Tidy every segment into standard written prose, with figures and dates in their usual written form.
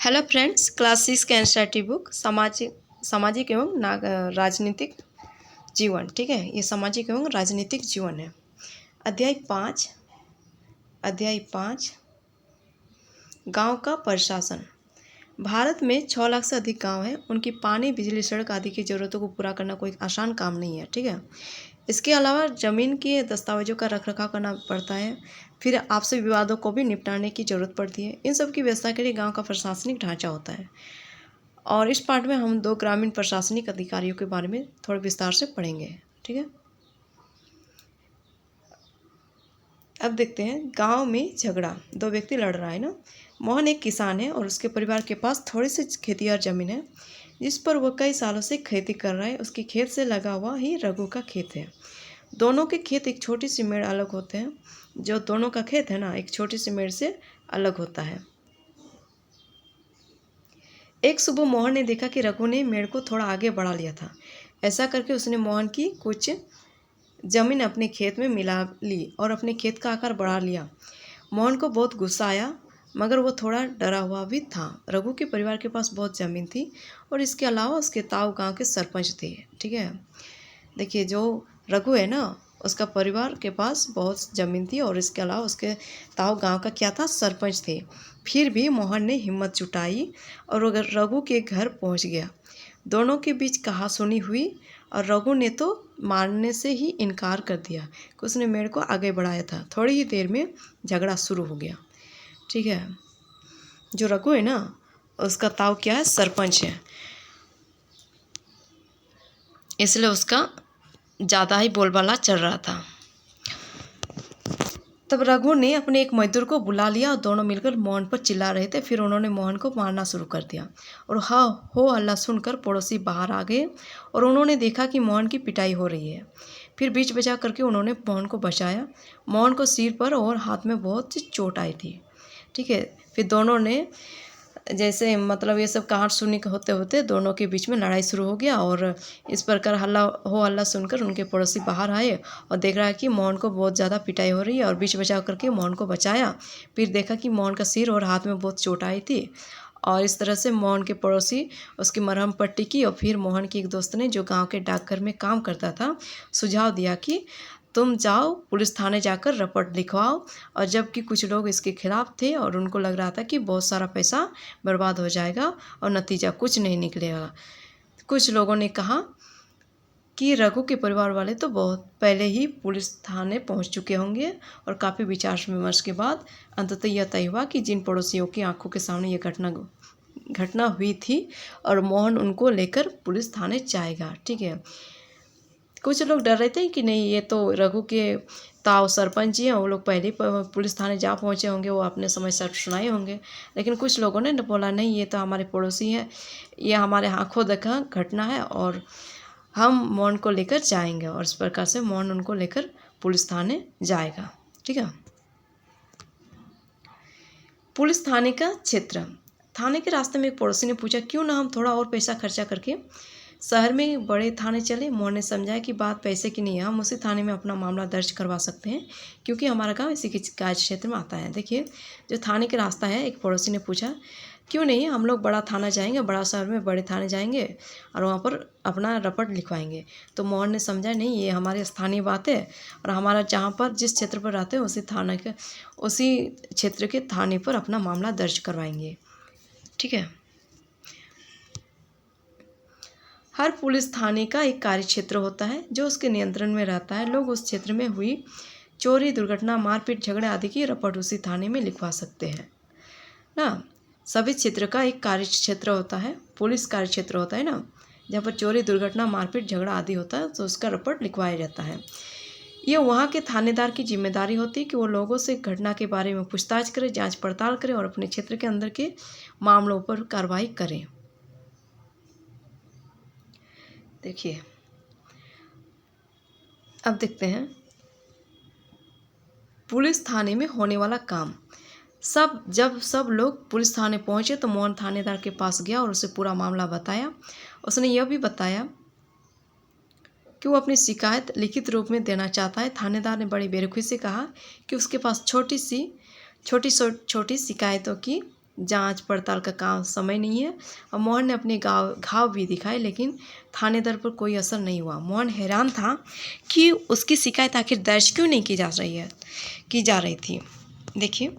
Hello friends, class 6 का NCERT book सामाजिक एवं राजनीतिक जीवन। ठीक है, ये सामाजिक एवं राजनीतिक जीवन है। अध्याय 5 गांव का प्रशासन। भारत में 6 लाख से अधिक गांव हैं। उनकी पानी, बिजली, सड़क आदि की ज़रूरतों को पूरा करना कोई आसान काम नहीं है। ठीक है, इसके अलावा ज़मीन के दस्तावेजों का रखरखाव करना पड़ता है। फिर आपसी विवादों को भी निपटाने की ज़रूरत पड़ती है। इन सब की व्यवस्था के लिए गांव का प्रशासनिक ढांचा होता है। और इस पार्ट में हम 2 ग्रामीण प्रशासनिक अधिकारियों के बारे में थोड़े विस्तार से पढ़ेंगे। ठीक है, अब देखते हैं। गांव में झगड़ा, 2 व्यक्ति लड़ रहा है ना। मोहन एक किसान है और उसके परिवार के पास थोड़ी सी खेती और ज़मीन है जिस पर वह कई सालों से खेती कर रहा है। उसके खेत से लगा हुआ ही रघु का खेत है। दोनों के खेत एक छोटी सी मेड़ अलग होते हैं। जो दोनों का खेत है ना, एक छोटी सी मेड़ से अलग होता है। एक सुबह मोहन ने देखा कि रघु ने मेड़ को थोड़ा आगे बढ़ा लिया था। ऐसा करके उसने मोहन की कुछ जमीन अपने खेत में मिला ली और अपने खेत का आकार बढ़ा लिया। मोहन को बहुत गुस्सा आया, मगर वो थोड़ा डरा हुआ भी था। रघु के परिवार के पास बहुत ज़मीन थी और इसके अलावा उसके ताऊ गांव के सरपंच थे। ठीक है, देखिए, जो रघु है ना, उसका परिवार के पास बहुत ज़मीन थी और इसके अलावा उसके ताऊ गांव का क्या था, सरपंच थे। फिर भी मोहन ने हिम्मत जुटाई और रघु के घर पहुंच गया। दोनों के बीच कहासुनी हुई और रघु ने तो मारने से ही इनकार कर दिया कि उसने मेड़ को आगे बढ़ाया था। थोड़ी ही देर में झगड़ा शुरू हो गया। ठीक है, जो रघु है ना, उसका ताऊ क्या है, सरपंच है, इसलिए उसका ज़्यादा ही बोलबाला चल रहा था। तब रघु ने अपने एक मजदूर को बुला लिया और दोनों मिलकर मोहन पर चिल्ला रहे थे। फिर उन्होंने मोहन को मारना शुरू कर दिया और हो हल्ला सुनकर पड़ोसी बाहर आ गए और उन्होंने देखा कि मोहन की पिटाई हो रही है। फिर बीच बचा करके उन्होंने मोहन को बचाया। मोहन को सिर पर और हाथ में बहुत सी चोट आई थी। ठीक है, फिर दोनों ने जैसे मतलब ये सब कहासुनी होते होते दोनों के बीच में लड़ाई शुरू हो गया और इस प्रकार हल्ला सुनकर उनके पड़ोसी बाहर आए और देख रहा है कि मोहन को बहुत ज़्यादा पिटाई हो रही है और बीच बचाव करके मोहन को बचाया। फिर देखा कि मोहन का सिर और हाथ में बहुत चोट आई थी और इस तरह से मोहन के पड़ोसी उसकी मरहम पट्टी की। और फिर मोहन की एक दोस्त ने, जो गांव के डाकघर में काम करता था, सुझाव दिया कि तुम जाओ पुलिस थाने जाकर रिपोर्ट लिखवाओ। और जबकि कुछ लोग इसके खिलाफ थे और उनको लग रहा था कि बहुत सारा पैसा बर्बाद हो जाएगा और नतीजा कुछ नहीं निकलेगा। कुछ लोगों ने कहा कि रघु के परिवार वाले तो बहुत पहले ही पुलिस थाने पहुंच चुके होंगे। और काफ़ी विचार विमर्श के बाद अंततः यह तय हुआ कि जिन पड़ोसियों की आंखों के सामने यह घटना हुई थी और मोहन उनको लेकर पुलिस थाने जाएगा। ठीक है, कुछ लोग डर रहे थे कि नहीं, ये तो रघु के ताऊ सरपंच जी हैं, वो लोग पहले ही पुलिस थाने जा पहुँचे होंगे, वो अपने समय से सुनाए होंगे। लेकिन कुछ लोगों ने बोला नहीं, ये तो हमारे पड़ोसी हैं, ये हमारे आंखों देखा घटना है और हम मोहन को लेकर जाएंगे। और इस प्रकार से मोहन उनको लेकर पुलिस थाने जाएगा। ठीक है, पुलिस थाने का क्षेत्र। थाने के रास्ते में एक पड़ोसी ने पूछा, क्यों ना हम थोड़ा और पैसा खर्चा करके शहर में बड़े थाने चले। मोहन ने समझाया कि बात पैसे की नहीं है, हम उसी थाने में अपना मामला दर्ज करवा सकते हैं क्योंकि हमारा गांव इसी के कार्य क्षेत्र में आता है। देखिए, जो थाने के रास्ता है, एक पड़ोसी ने पूछा, क्यों नहीं हम लोग बड़ा थाना जाएंगे, बड़ा शहर में बड़े थाने जाएंगे और वहाँ पर अपना रिपोर्ट लिखवाएंगे। तो मोहन ने समझा, नहीं, ये हमारी स्थानीय बात है और हमारा जहाँ पर जिस क्षेत्र पर रहते हैं उसी क्षेत्र के थाने पर अपना मामला दर्ज करवाएंगे। ठीक है, हर पुलिस थाने का एक कार्य क्षेत्र होता है जो उसके नियंत्रण में रहता है। लोग उस क्षेत्र में हुई चोरी, दुर्घटना, मारपीट, झगड़े आदि की रिपोर्ट उसी थाने में लिखवा सकते हैं ना। सभी क्षेत्र का एक कार्य क्षेत्र होता है, पुलिस कार्य क्षेत्र होता है ना, जहाँ पर चोरी, दुर्घटना, मारपीट, झगड़ा आदि होता है तो उसका रिपोर्ट लिखवाया जाता है। ये वहाँ के थानेदार की जिम्मेदारी होती है कि वो लोगों से घटना के बारे में पूछताछ करे, जांच पड़ताल करे और अपने क्षेत्र के अंदर के मामलों पर कार्रवाई करें। देखिए, अब देखते हैं पुलिस थाने में होने वाला काम। जब सब लोग पुलिस थाने पहुंचे तो मोहन थानेदार के पास गया और उसे पूरा मामला बताया। उसने यह भी बताया कि वो अपनी शिकायत लिखित रूप में देना चाहता है। थानेदार ने बड़ी बेरुखी से कहा कि उसके पास छोटी छोटी शिकायतों की जांच पड़ताल का काम समय नहीं है। और मोहन ने अपने घाव भी दिखाए, लेकिन थानेदार पर कोई असर नहीं हुआ। मोहन हैरान था कि उसकी शिकायत आखिर दर्ज क्यों नहीं की जा रही थी। देखिए,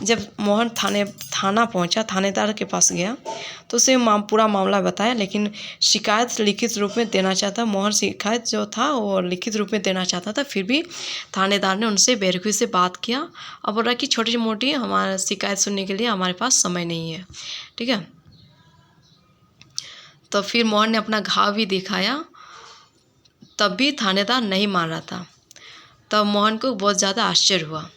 जब मोहन थाना पहुंचा, थानेदार के पास गया तो उसे पूरा मामला बताया, लेकिन शिकायत लिखित रूप में देना चाहता। मोहन शिकायत जो था वो लिखित रूप में देना चाहता था, फिर भी थानेदार ने उनसे बेरुखी से बात किया और बोला कि छोटी मोटी हमारा शिकायत सुनने के लिए हमारे पास समय नहीं है। ठीक है, तो फिर मोहन ने अपना घाव भी दिखाया, तब भी थानेदार नहीं मान रहा था। तब मोहन को बहुत ज़्यादा आश्चर्य हुआ।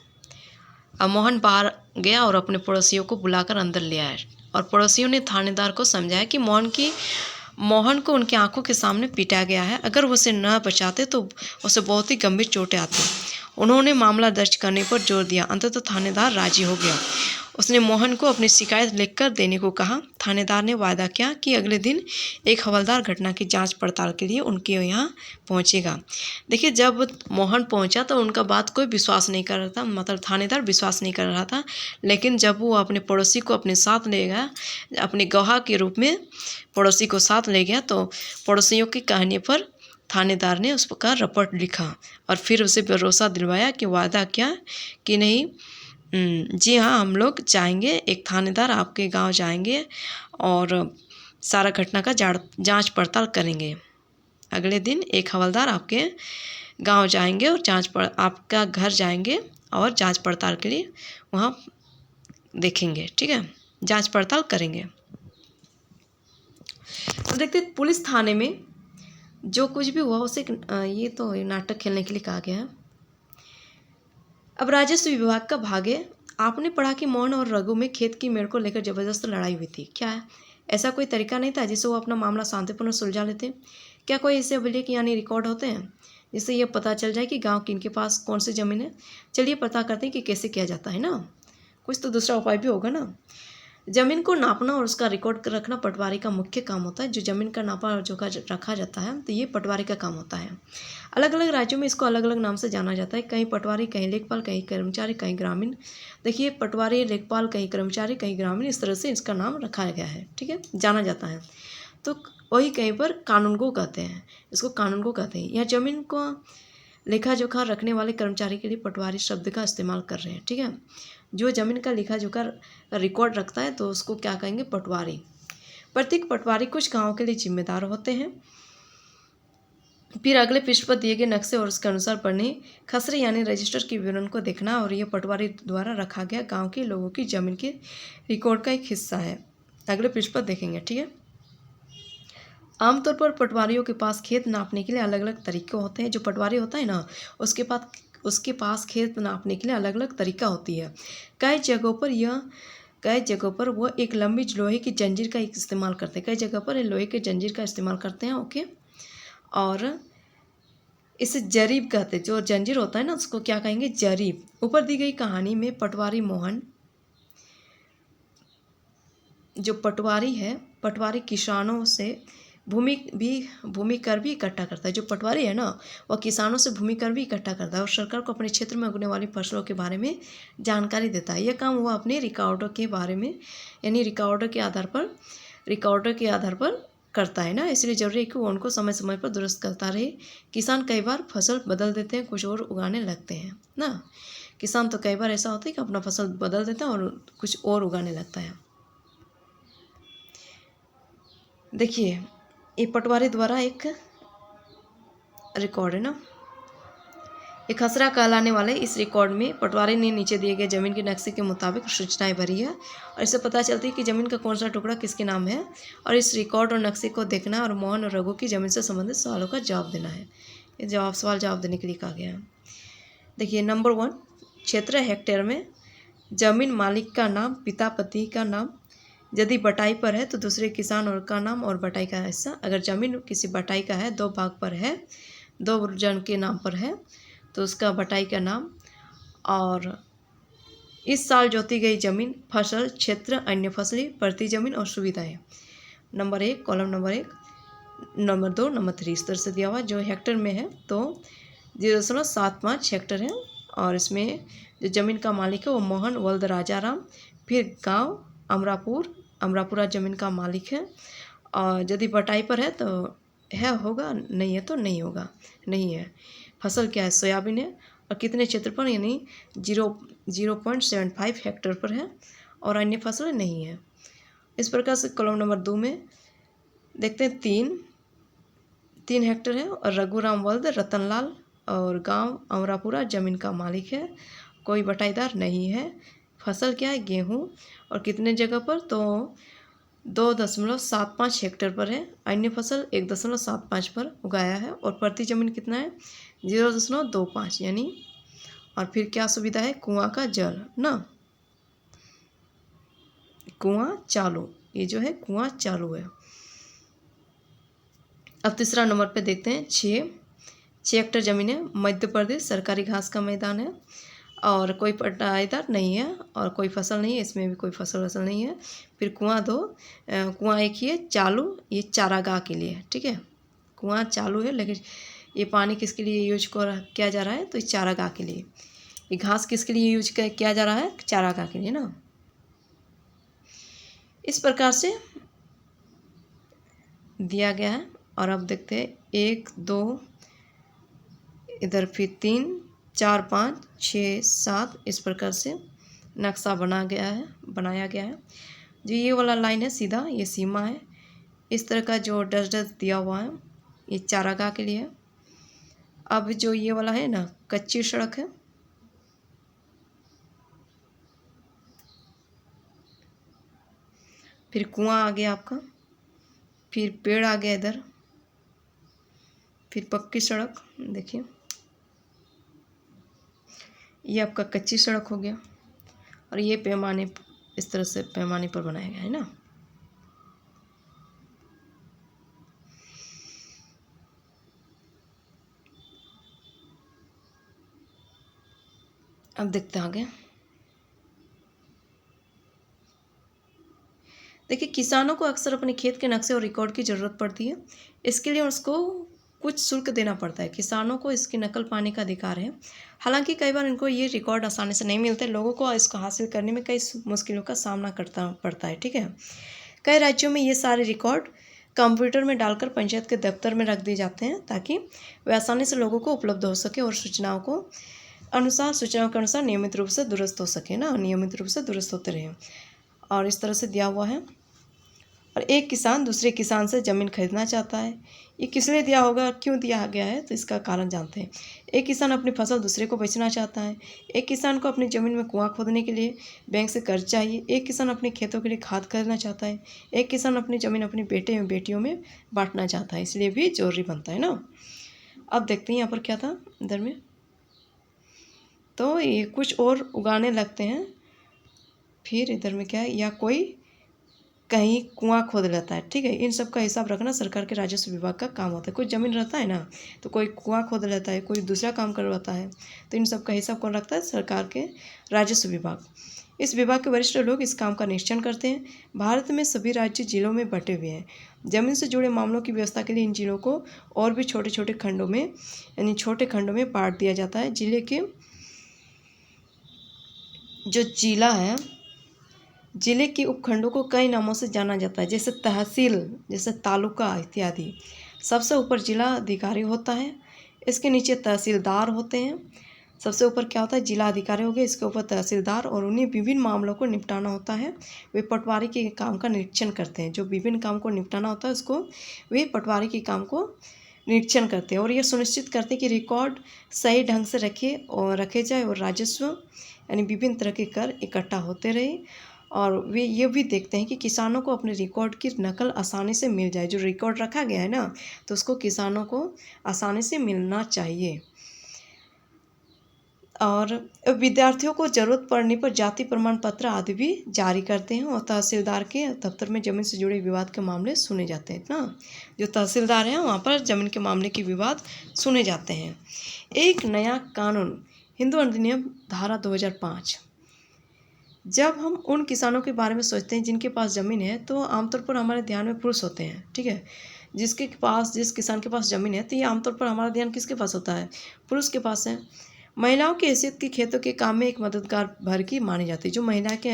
अब मोहन बाहर गया और अपने पड़ोसियों को बुलाकर अंदर ले आया, और पड़ोसियों ने थानेदार को समझाया कि मोहन को उनकी आंखों के सामने पीटा गया है। अगर वो उसे न बचाते तो उसे बहुत ही गंभीर चोटें आती। उन्होंने मामला दर्ज करने पर जोर दिया। अंततः थानेदार राजी हो गया। उसने मोहन को अपनी शिकायत लिखकर देने को कहा। थानेदार ने वादा किया कि अगले दिन एक हवलदार घटना की जांच पड़ताल के लिए उनके यहाँ पहुँचेगा। देखिए, जब मोहन पहुँचा तो उनका बात कोई विश्वास नहीं कर रहा था, मतलब थानेदार विश्वास नहीं कर रहा था। लेकिन जब वो अपने पड़ोसी को अपने साथ ले गया, अपने गवाह के रूप में पड़ोसी को साथ ले गया, तो पड़ोसियों की कहने पर थानेदार ने उस पर रिपोर्ट लिखा और फिर उसे भरोसा दिलवाया कि वादा किया कि नहीं, जी हाँ, हम लोग जाएंगे, एक थानेदार आपके गांव जाएंगे और सारा घटना का जांच पड़ताल करेंगे। अगले दिन एक हवलदार आपके गांव जाएंगे और आपका घर जाएंगे और जांच पड़ताल के लिए वहाँ देखेंगे। ठीक है, जांच पड़ताल करेंगे। तो देखते पुलिस थाने में जो कुछ भी हुआ उसे ये तो नाटक खेलने के लिए कहा गया है। अब राजस्व विभाग का भाग है। आपने पढ़ा कि मोहन और रघु में खेत की मेड़ को लेकर जबरदस्त लड़ाई हुई थी। क्या है ऐसा कोई तरीका नहीं था जिससे वो अपना मामला शांतिपूर्ण सुलझा लेते? क्या कोई ऐसे अभिलेख यानी रिकॉर्ड होते हैं जिससे ये पता चल जाए कि गांव किनके पास कौन सी ज़मीन है? चलिए पता करते हैं कि कैसे किया जाता है ना। कुछ तो दूसरा उपाय भी होगा ना। ज़मीन को नापना और उसका रिकॉर्ड रखना पटवारी का मुख्य काम होता है। जो ज़मीन का नापा और जो का रखा जाता है, तो ये पटवारी का काम होता है। अलग अलग राज्यों में इसको अलग अलग नाम से जाना जाता है। कहीं पटवारी, कहीं लेखपाल, कहीं कर्मचारी, कहीं ग्रामीण। देखिए, पटवारी, लेखपाल, कहीं कर्मचारी, कहीं ग्रामीण, इस तरह से इसका नाम रखा गया है। ठीक है, जाना जाता है। तो वही कहीं पर कानूनगो कहते हैं, इसको कानूनगो कहते हैं। यह ज़मीन को लेखा जोखा रखने वाले कर्मचारी के लिए पटवारी शब्द का इस्तेमाल कर रहे हैं। ठीक है, जो ज़मीन का लेखा जोखा रिकॉर्ड रखता है तो उसको क्या कहेंगे? पटवारी। प्रत्येक पटवारी कुछ गाँव के लिए जिम्मेदार होते हैं। फिर अगले पृष्ठ पर दिए गए नक्शे और उसके अनुसार पढ़ने खसरे यानी रजिस्टर के विवरण को देखना, और यह पटवारी द्वारा रखा गया गांव के लोगों की जमीन के रिकॉर्ड का एक हिस्सा है। अगले पृष्ठ पर देखेंगे। ठीक है, आमतौर पर पटवारियों के पास खेत नापने के लिए अलग अलग तरीके होते हैं। जो पटवारी होता है ना, उसके पास खेत नापने के लिए अलग अलग तरीका होती है। कई जगहों पर वो एक लंबी लोहे की जंजीर का इस्तेमाल करते हैं। कई जगह पर लोहे के जंजीर का इस्तेमाल करते हैं। ओके, और इसे जरीब कहते हैं। जो जंजीर होता है ना, उसको क्या कहेंगे? जरीब। ऊपर दी गई कहानी में पटवारी मोहन, जो पटवारी है, पटवारी किसानों से भूमि कर भी इकट्ठा करता है। जो पटवारी है ना, वह किसानों से भूमि कर भी इकट्ठा करता है और सरकार को अपने क्षेत्र में उगने वाली फसलों के बारे में जानकारी देता है। यह काम वह अपने रिकॉर्डों के बारे में, यानी रिकॉर्डों के आधार पर करता है ना। इसलिए जरूरी है कि वो उनको समय समय पर दुरुस्त करता रहे। किसान कई बार फसल बदल देते हैं, कुछ और उगाने लगते हैं ना। किसान तो कई बार ऐसा होता है कि अपना फसल बदल देता है और कुछ और उगाने लगता है। देखिए, ये पटवारी द्वारा एक रिकॉर्ड है ना। एक खसरा कहलाने वाले इस रिकॉर्ड में पटवारी ने नीचे दिए गए जमीन के नक्शे के मुताबिक सूचनाएं भरी है, और इससे पता चलती है कि जमीन का कौन सा टुकड़ा किसके नाम है। और इस रिकॉर्ड और नक्शे को देखना और मोहन और रघु की जमीन से संबंधित सवालों का जवाब देना है। ये सवाल जवाब देने के लिए कहा गया है। देखिए, नंबर 1, क्षेत्र हेक्टेयर में जमीन मालिक का नाम, पिता पति का नाम, यदि बटाई पर है तो दूसरे किसान और का नाम और बटाई का हिस्सा। अगर जमीन किसी बटाई का है, 2 भाग पर है, 2 जन के नाम पर है, तो उसका बटाई का नाम, और इस साल जोती गई जमीन, फसल, क्षेत्र, अन्य फसलें, प्रति जमीन और सुविधाएं। Number 1, column number 1, number 2, number 3 इस तरह से दिया हुआ। जो हेक्टर में है तो 0.75 हेक्टर है, और इसमें जो जमीन का मालिक है वो मोहन वल्द राजाराम। फिर गांव अमरापुरा ज़मीन का मालिक है। और यदि बटाई पर है तो है होगा, नहीं है तो नहीं होगा, नहीं है। फसल क्या है? सोयाबीन है। और कितने क्षेत्र पर? यानी 0.75 हेक्टेयर पर है और अन्य फसलें नहीं है। इस प्रकार से कॉलम नंबर 2 में देखते हैं 3 हेक्टेयर है और रघुराम वल्द रतनलाल और गांव अमरापुरा ज़मीन का मालिक है, कोई बटाईदार नहीं है। फसल क्या है? गेहूँ। और कितने जगह पर? तो 2.75 हेक्टेयर पर है। अन्य फसल 1.75 पर उगाया है और प्रति जमीन कितना है? 0.25 यानी। और फिर क्या सुविधा है? कुआं का जल ना, कुआं चालू, ये जो है कुआं चालू है। अब तीसरा नंबर पे देखते हैं 6 हेक्टेयर ज़मीन है, मध्य प्रदेश, सरकारी घास का मैदान है और कोई पट्टादार नहीं है और कोई फसल नहीं है, इसमें भी कोई फसल नहीं है। फिर कुआं एक ही है चालू, ये चारागाह के लिए है, ठीक है। कुआं चालू है लेकिन ये पानी किसके लिए यूज किया जा रहा है? तो ये चारागाह के लिए। ये घास किसके लिए यूज किया जा रहा है? चारागाह के लिए ना। इस प्रकार से दिया गया है। और अब देखते हैं 1 2 इधर, फिर 3 4 5 6 7, इस प्रकार से नक्शा बनाया गया है। जो ये वाला लाइन है सीधा, ये सीमा है। इस तरह का जो डस्ट दिया हुआ है ये चारागाह के लिए है। अब जो ये वाला है ना, कच्ची सड़क है, फिर कुआं आ गया आपका, फिर पेड़ आ गया इधर, फिर पक्की सड़क, देखिए ये आपका कच्ची सड़क हो गया। और ये पैमाने, इस तरह से पैमाने पर बनाया गया है ना। अब देखते हैं आगे। देखिए, किसानों को अक्सर अपने खेत के नक्शे और रिकॉर्ड की ज़रूरत पड़ती है। इसके लिए उसको कुछ शुल्क देना पड़ता है। किसानों को इसकी नकल पाने का अधिकार है। हालांकि कई बार इनको ये रिकॉर्ड आसानी से नहीं मिलते, लोगों को इसको हासिल करने में कई मुश्किलों का सामना करना पड़ता है, ठीक है। कई राज्यों में ये सारे रिकॉर्ड कंप्यूटर में डालकर पंचायत के दफ्तर में रख दिए जाते हैं ताकि वे आसानी से लोगों को उपलब्ध हो सके और सूचनाओं के अनुसार नियमित रूप से दुरुस्त हो सके ना, नियमित रूप से दुरुस्त होते रहे। और इस तरह से दिया हुआ है। और एक किसान दूसरे किसान से ज़मीन खरीदना चाहता है। ये किस लिए दिया होगा, क्यों दिया गया है, तो इसका कारण जानते हैं। एक किसान अपनी फसल दूसरे को बेचना चाहता है। एक किसान को अपनी ज़मीन में कुआं खोदने के लिए बैंक से कर्ज चाहिए। एक किसान अपने खेतों के लिए खाद खरीदना चाहता है। एक किसान अपनी ज़मीन अपनी बेटे एवं बेटियों में बांटना चाहता है, इसलिए भी जरूरी बनता है ना। अब देखते हैं यहाँ पर क्या था इधर में। तो ये कुछ और उगाने लगते हैं। फिर इधर में क्या है, या कोई कहीं कुआं खोद लेता है, ठीक है। इन सब का हिसाब रखना सरकार के राजस्व विभाग का काम होता है। कोई ज़मीन रहता है ना, तो कोई कुआं खोद लेता है, कोई दूसरा काम करवाता है, तो इन सब का हिसाब कौन रखता है? सरकार के राजस्व विभाग। इस विभाग के वरिष्ठ लोग इस काम का निरीक्षण करते हैं। भारत में सभी राज्य जिलों में बटे हुए हैं। जमीन से जुड़े मामलों की व्यवस्था के लिए इन जिलों को और भी छोटे छोटे खंडों में, यानी छोटे खंडों में बांट दिया जाता है। जिले के जो जिला है, जिले के उपखंडों को कई नामों से जाना जाता है, जैसे तहसील, जैसे तालुका इत्यादि। सबसे ऊपर जिला अधिकारी होता है, इसके नीचे तहसीलदार होते हैं। सबसे ऊपर क्या होता है? जिला अधिकारी हो गए, इसके ऊपर तहसीलदार, और उन्हें विभिन्न मामलों को निपटाना होता है। वे पटवारी के काम का निरीक्षण करते हैं। जो विभिन्न काम को निपटाना होता है उसको वे पटवारी के काम को निरीक्षण करते हैं और ये सुनिश्चित करते हैं कि रिकॉर्ड सही ढंग से रखे जाए और राजस्व यानी विभिन्न तरह के कर इकट्ठा होते रहे। और वे ये भी देखते हैं कि किसानों को अपने रिकॉर्ड की नकल आसानी से मिल जाए। जो रिकॉर्ड रखा गया है ना, तो उसको किसानों को आसानी से मिलना चाहिए। और विद्यार्थियों को ज़रूरत पड़ने पर जाति प्रमाण पत्र आदि भी जारी करते हैं। और तहसीलदार के दफ्तर में ज़मीन से जुड़े विवाद के मामले सुने जाते हैं ना। जो तहसीलदार हैं वहाँ पर ज़मीन के मामले के विवाद सुने जाते हैं। एक नया कानून, हिंदू अधिनियम धारा 2005। जब हम उन किसानों के बारे में सोचते हैं जिनके पास ज़मीन है, तो आमतौर पर हमारे ध्यान में पुरुष होते हैं, ठीक है। जिस किसान के पास ज़मीन है, तो ये आमतौर पर हमारा ध्यान किसके पास होता है? पुरुष के पास है। महिलाओं की हैसियत की खेतों के काम में एक मददगार भर की मानी जाती है। जो महिला की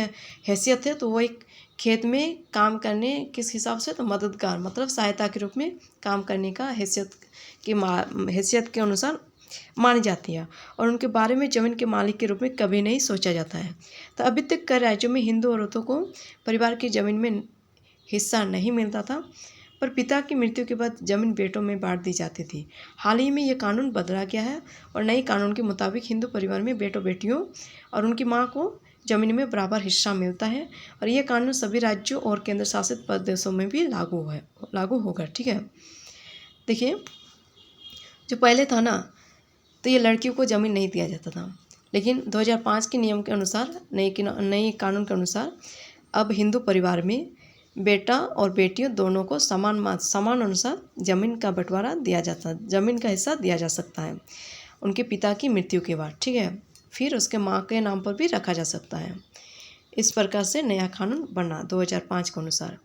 हैसियत है तो वो एक खेत में काम करने किस हिसाब से, तो मददगार मतलब सहायता के रूप में काम करने का हैसियत के अनुसार मानी जाती है, और उनके बारे में जमीन के मालिक के रूप में कभी नहीं सोचा जाता है। तो अभी तक कई राज्यों में हिंदू औरतों को परिवार की जमीन में हिस्सा नहीं मिलता था, पर पिता की मृत्यु के बाद जमीन बेटों में बांट दी जाती थी। हाल ही में ये कानून बदला गया है और नए कानून के मुताबिक हिंदू परिवार में बेटों बेटियों और उनकी माँ को जमीन में बराबर हिस्सा मिलता है, और यह कानून सभी राज्यों और केंद्र शासित प्रदेशों में भी लागू होगा। ठीक है, देखिए जो पहले था ना, तो ये लड़कियों को ज़मीन नहीं दिया जाता था, लेकिन 2005 के नियम के अनुसार, नए कानून के अनुसार अब हिंदू परिवार में बेटा और बेटियों दोनों को समान अनुसार ज़मीन का बंटवारा दिया जाता है, ज़मीन का हिस्सा दिया जा सकता है उनके पिता की मृत्यु के बाद। ठीक है, फिर उसके माँ के नाम पर भी रखा जा सकता है। इस प्रकार से नया कानून बना 2005 के अनुसार,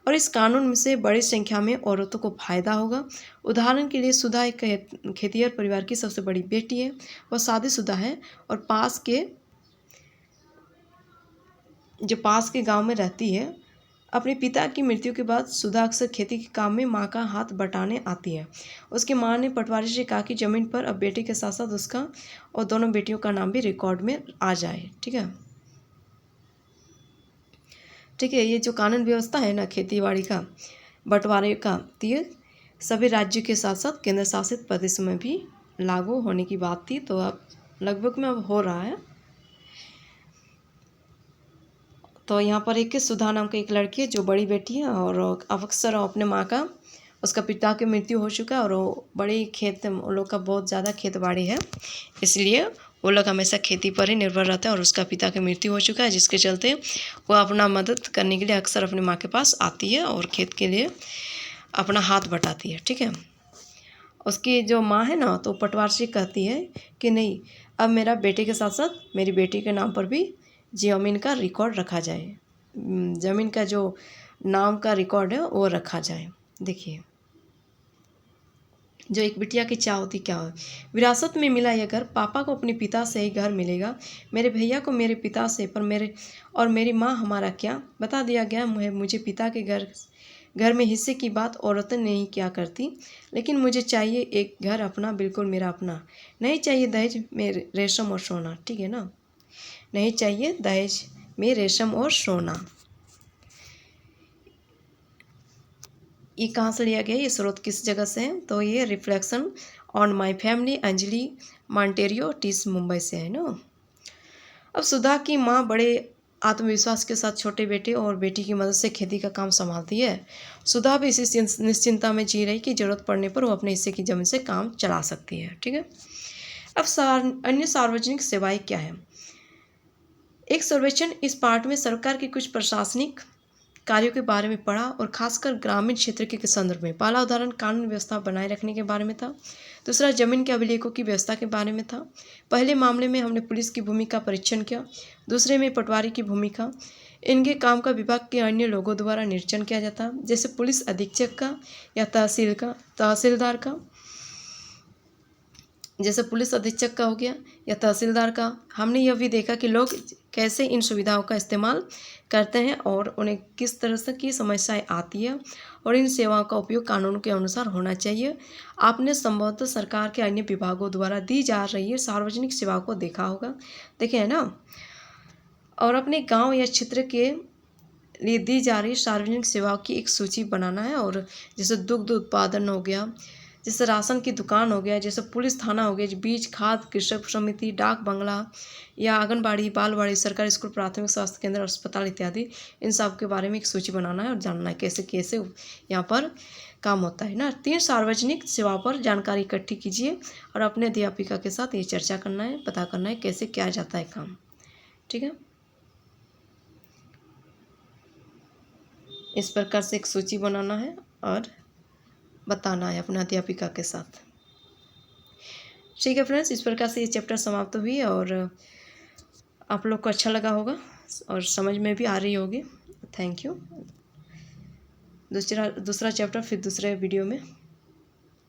और इस कानून में से बड़ी संख्या में औरतों को फायदा होगा। उदाहरण के लिए सुधा एक खेतिहर परिवार की सबसे बड़ी बेटी है, वह शादीशुदा है और पास के गांव में रहती है। अपने पिता की मृत्यु के बाद सुधा अक्सर खेती के काम में मां का हाथ बटाने आती है। उसकी मां ने पटवारी से कहा कि जमीन पर अब बेटे के साथ साथ उसका और दोनों बेटियों का नाम भी रिकॉर्ड में आ जाए। ठीक है, ये जो कानून व्यवस्था है ना खेतीबाड़ी का बंटवारे का, तो ये सभी राज्यों के साथ साथ केंद्र शासित प्रदेशों में भी लागू होने की बात थी, तो अब लगभग में अब हो रहा है। तो यहाँ पर एक सुधा नाम की एक लड़की है जो बड़ी बेटी है, और अब अक्सर अपने माँ का, उसका पिता की मृत्यु हो चुका है और वो बड़ी उन लोग का बहुत ज़्यादा खेत बाड़ी है, इसलिए वो लोग हमेशा खेती पर ही निर्भर रहते हैं, और उसका पिता की मृत्यु हो चुका है, जिसके चलते वो अपना मदद करने के लिए अक्सर अपनी माँ के पास आती है और खेत के लिए अपना हाथ बटाती है। ठीक है, उसकी जो माँ है ना, तो पटवार से कहती है कि नहीं, अब मेरा बेटे के साथ साथ मेरी बेटी के नाम पर भी ज़मीन का रिकॉर्ड रखा जाए, ज़मीन का जो नाम का रिकॉर्ड है वो रखा जाए। देखिए, जो एक बिटिया की चाह होती क्या हो, विरासत में मिला यह घर, पापा को अपने पिता से ही घर मिलेगा, मेरे भैया को मेरे पिता से, पर मेरी माँ हमारा क्या, बता दिया गया मुझे पिता के घर में हिस्से की बात औरतें नहीं क्या करती, लेकिन मुझे चाहिए एक घर अपना, बिल्कुल मेरा अपना, नहीं चाहिए दहेज में रेशम और सोना। ठीक है ना, नहीं चाहिए दहेज में रेशम और सोना। ये कहाँ से लिया गया, ये स्रोत किस जगह से है, तो ये reflection on my family, Anjali Monteiro टीस, मुंबई से है ना। अब सुधा की माँ बड़े आत्मविश्वास के साथ छोटे बेटे और बेटी की मदद से खेती का काम संभालती है। सुधा भी इसी निश्चिंता में जी रही कि जरूरत पड़ने पर वो अपने हिस्से की जमीन से काम चला सकती है। ठीक है, अब अन्य सार्वजनिक सेवाएं क्या है। एक सर्वेक्षण इस पार्ट में सरकार की कुछ प्रशासनिक कार्यों के बारे में पढ़ा, और खासकर ग्रामीण क्षेत्र के संदर्भ में। पहला उदाहरण कानून व्यवस्था बनाए रखने के बारे में था, दूसरा जमीन के अभिलेखों की व्यवस्था के बारे में था। पहले मामले में हमने पुलिस की भूमिका परीक्षण किया, दूसरे में पटवारी की भूमिका। इनके काम का विभाग के अन्य लोगों द्वारा निरीक्षण किया जाता, जैसे पुलिस अधीक्षक का या तहसीलदार का, जैसे पुलिस अधीक्षक का हो गया या तहसीलदार का। हमने यह भी देखा कि लोग कैसे इन सुविधाओं का इस्तेमाल करते हैं और उन्हें किस तरह से की समस्याएं आती है, और इन सेवाओं का उपयोग कानून के अनुसार होना चाहिए। आपने संभवतः सरकार के अन्य विभागों द्वारा दी जा रही है सार्वजनिक सेवाओं को देखा होगा, देखे है ना। और अपने गांव या क्षेत्र के लिए दी जा रही सार्वजनिक सेवाओं की एक सूची बनाना है, और जैसे दुग्ध उत्पादन हो गया, जैसे राशन की दुकान हो गया, जैसे पुलिस थाना हो गया, बीज खाद कृषक समिति, डाक बंगला या आंगनबाड़ी, बालवाड़ी, सरकारी स्कूल, प्राथमिक स्वास्थ्य केंद्र, अस्पताल इत्यादि, इन सब के बारे में एक सूची बनाना है और जानना है कैसे कैसे यहाँ पर काम होता है ना। 3 सार्वजनिक सेवाओं पर जानकारी इकट्ठी कीजिए और अपने अध्यापिका के साथ ये चर्चा करना है, पता करना है कैसे किया जाता है काम। ठीक है, इस प्रकार से एक सूची बनाना है और बताना है अपने अध्यापिका के साथ। ठीक है फ्रेंड्स, इस प्रकार से ये चैप्टर समाप्त हुई और आप लोग को अच्छा लगा होगा और समझ में भी आ रही होगी। Thank you. दूसरा चैप्टर फिर दूसरे वीडियो में